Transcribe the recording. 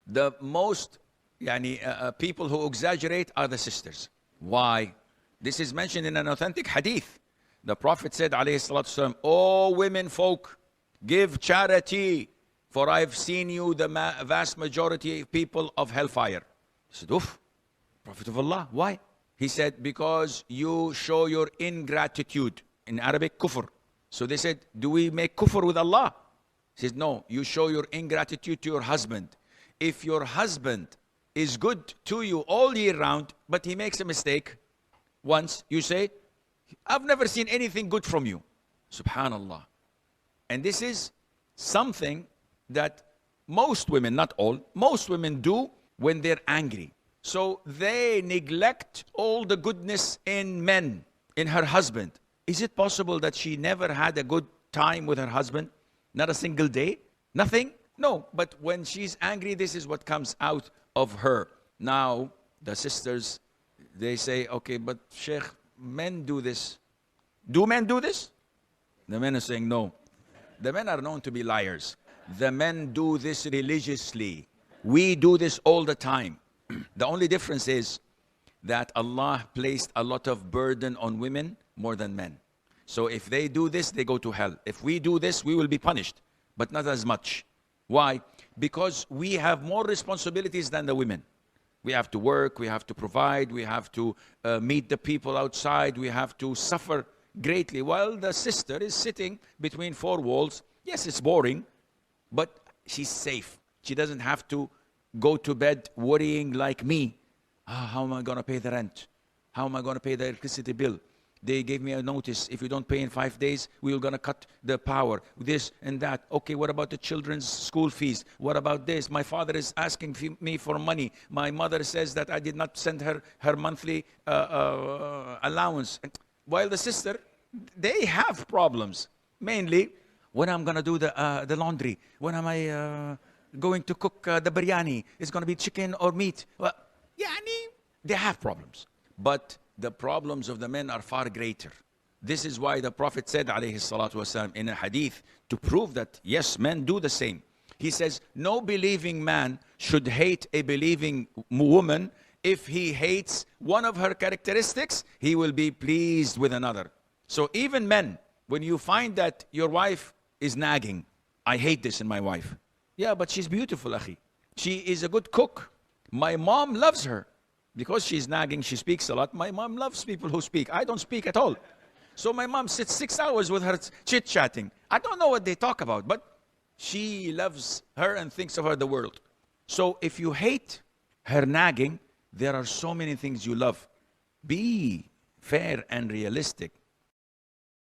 the most people who exaggerate are the sisters. Why? This is mentioned in an authentic hadith. The Prophet said, alayhi salatu wasalam, "O women folk, give charity, for I've seen you the vast majority of people of hellfire." He said, "Oof, Prophet of Allah, why?" He said, "Because you show your ingratitude." In Arabic, kufr. So they said, "Do we make kufr with Allah?" He says, "No, you show your ingratitude to your husband. If your husband is good to you all year round, but he makes a mistake once, you say, 'I've never seen anything good from you.'" Subhanallah. And this is something that most women, not all, most women do when they're angry. So they neglect all the goodness in men, in her husband. Is it possible that she never had a good time with her husband? Not a single day? Nothing? No, but when she's angry, this is what comes out of her. Now, the sisters, they say, "Okay, but Sheikh, men do this." Do men do this? The men are saying no. The men are known to be liars. The men do this religiously. We do this all the time. The only difference is that Allah placed a lot of burden on women more than men. So if they do this, they go to hell. If we do this, we will be punished, but not as much. Why? Because we have more responsibilities than the women. We have to work, we have to provide, we have to meet the people outside, we have to suffer greatly, while the sister is sitting between four walls. Yes, it's boring, but she's safe. She doesn't have to go to bed worrying like me. How am I going to pay the rent? How am I going to pay the electricity bill? They gave me a notice, if you don't pay in 5 days, we're going to cut the power, this and that. Okay, what about the children's school fees? What about this? My father is asking me for money. My mother says that I did not send her monthly allowance. While the sister, they have problems. Mainly, when I'm going to do the laundry? When am I going to cook the biryani? It's going to be chicken or meat? Well, they have problems. But the problems of the men are far greater. This is why the Prophet said, alayhi salatu wasalam, in a hadith, to prove that, yes, men do the same. He says, no believing man should hate a believing woman. If he hates one of her characteristics, he will be pleased with another. So even men, when you find that your wife is nagging, "I hate this in my wife." Yeah, but she's beautiful, akhi. She is a good cook. My mom loves her. Because she's nagging, she speaks a lot. My mom loves people who speak. I don't speak at all. So my mom sits 6 hours with her chit-chatting. I don't know what they talk about, but she loves her and thinks of her the world. So if you hate her nagging, there are so many things you love. Be fair and realistic.